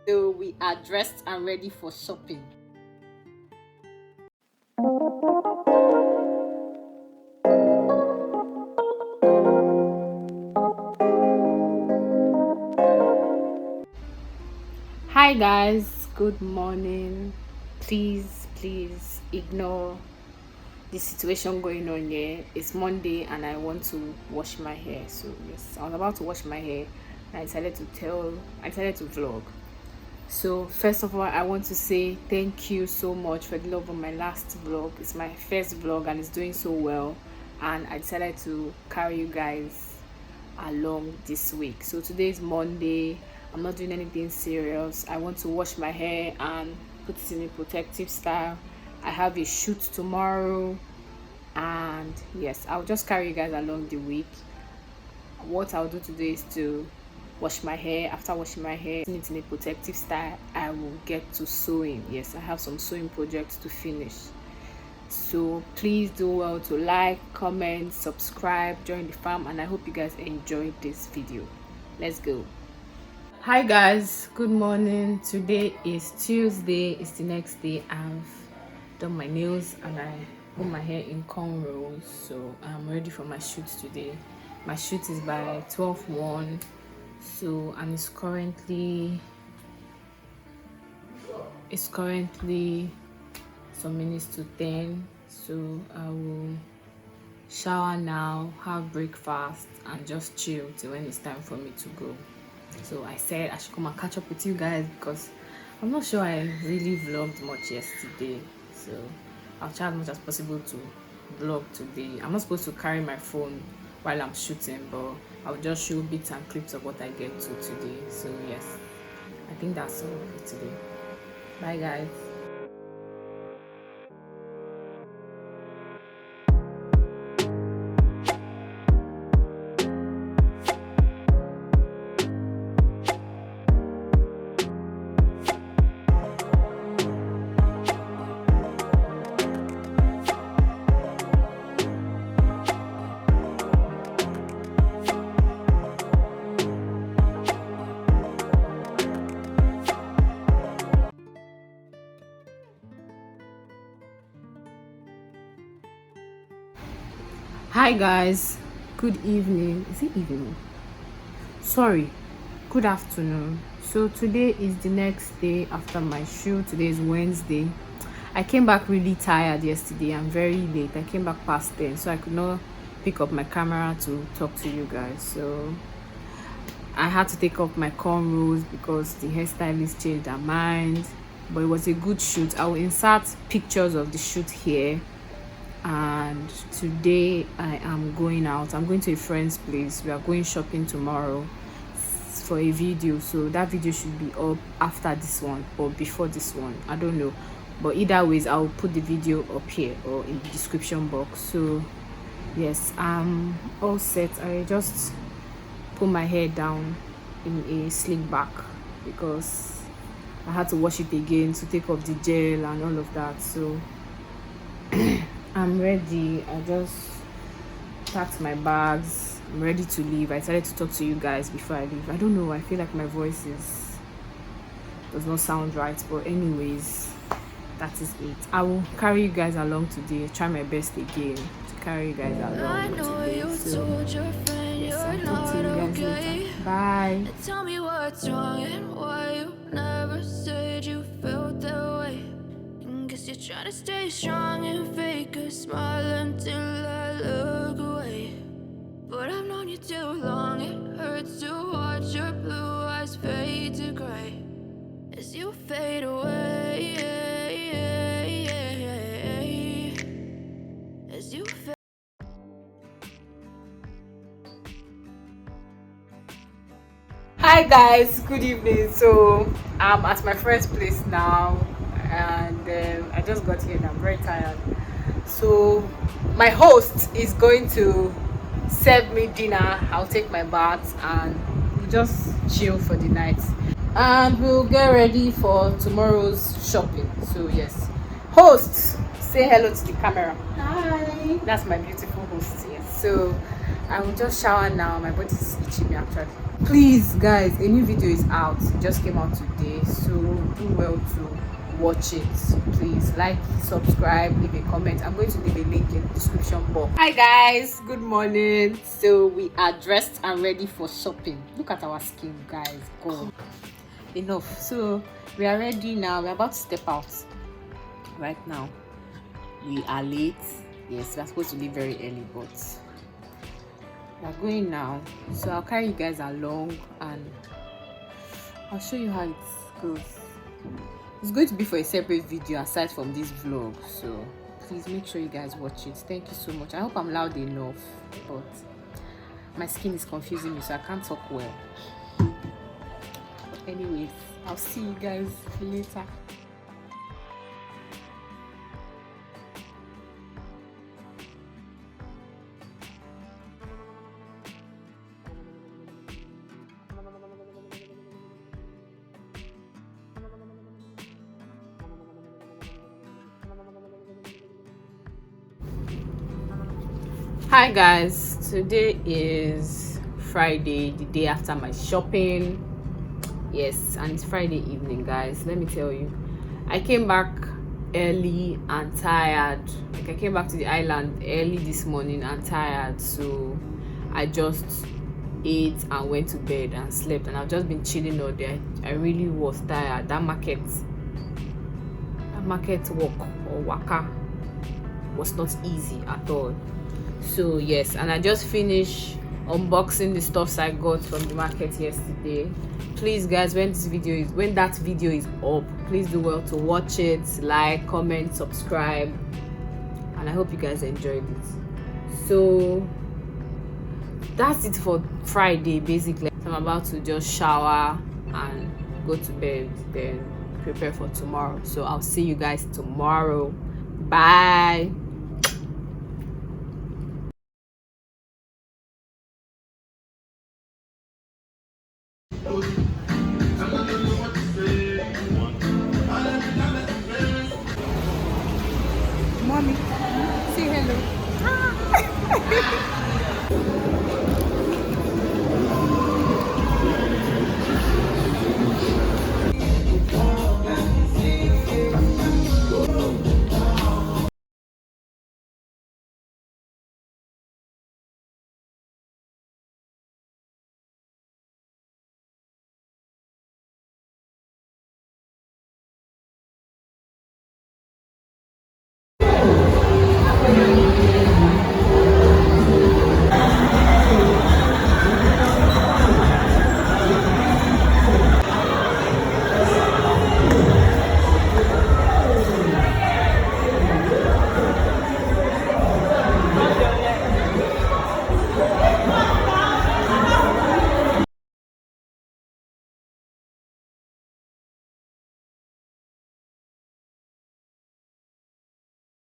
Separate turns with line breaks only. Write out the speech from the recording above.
So we are dressed and ready for shopping. Hi guys, good morning. Please ignore the situation going on here. It's Monday and I want to wash my hair. So yes, I was about to wash my hair and I decided to vlog. So first of all, I want to say thank you so much for the love of my last vlog. It's my first vlog and it's doing so well, and I decided to carry you guys along this week. So today is Monday. I'm not doing anything serious. I want to wash my hair and put it in a protective style. I have a shoot tomorrow, and yes, I'll just carry you guys along the week. What I'll do today is to wash my hair. After washing my hair, putting it in a protective style, I will get to sewing. Yes, I have some sewing projects to finish. So please do well to like, comment, subscribe, join the farm, and I hope you guys enjoyed this video. Let's go. Hi guys, good morning. Today is Tuesday. It's the next day. I've done my nails and I put my hair in cornrows, so I'm ready for my shoot today. My shoot is by 12:01, so and it's currently some minutes to 10. So I will shower now, have breakfast, and just chill till when it's time for me to go. So I said I should come and catch up with you guys because I'm not sure I really vlogged much yesterday. So I'll try as much as possible to vlog today. I'm not supposed to carry my phone while I'm shooting, but I'll just show bits and clips of what I get to today. So yes, I think that's all for today. Bye guys. Hi guys, good evening. Is it evening? Sorry, good afternoon. So today is the next day after my shoot. Today is Wednesday. I came back really tired yesterday. I'm very late. I came back past 10, so I could not pick up my camera to talk to you guys. So I had to take off my cornrows because the hairstylist changed her mind. But it was a good shoot. I will insert pictures of the shoot here. And today I am going out. I'm going to a friend's place. We are going shopping tomorrow for a video, so that video should be up after this one or before this one, I don't know, but either ways I'll put the video up here or in the description box. So yes, I'm all set. I just put my hair down in a slick back because I had to wash it again to take off the gel and all of that. So I'm ready. I just packed my bags. I'm ready to leave. I decided to talk to you guys before I leave. I don't know, I feel like my voice does not sound right, but anyways, that is it. I will carry you guys along today. Try my best again to carry you guys along today. So yes, I'll talk to you guys later. Bye. Tell me what's wrong and why you never said you felt that way. Guess you're trying to stay strong and fake a smile until I look away. But I've known you too long, it hurts to watch your blue eyes fade to gray as you fade away, as you fade. Hi guys, good evening. So I'm at my friend's place now, and I just got here and I'm very tired. So my host is going to serve me dinner. I'll take my bath and we'll just chill for the night, and we'll get ready for tomorrow's shopping. So yes, host, say hello to the camera. Hi. That's my beautiful host. Yes. So I will just shower now. My body is itching me actually. Please guys, a new video is out. It just came out today, so do well to watch it. Please like, subscribe, leave a comment. I'm going to leave a link in the description box. Hi guys, good morning. So we are dressed and ready for shopping. Look at our skin, guys. God, enough. So we are ready now. We're about to step out right now. We are late. Yes, we're supposed to leave very early, but we're going now. So I'll carry you guys along and I'll show you how it goes. It's going to be for a separate video aside from this vlog, so please make sure you guys watch it. Thank you so much. I hope I'm loud enough, but my skin is confusing me, so I can't talk well. But anyways, I'll see you guys later. Hi guys, today is Friday, the day after my shopping. Yes, and it's Friday evening, guys. Let me tell you, I came back early and tired. Like, I came back to the island early this morning and tired, so I just ate and went to bed and slept, and I've just been chilling all day. I really was tired. That market walk or waka was not easy at all. So yes, and I just finished unboxing the stuffs I got from the market yesterday. Please guys, when that video is up, please do well to watch it, like, comment, subscribe, and I hope you guys enjoyed it. So that's it for Friday basically. So I'm about to just shower and go to bed, then prepare for tomorrow. So I'll see you guys tomorrow. Bye. Mommy, say hello.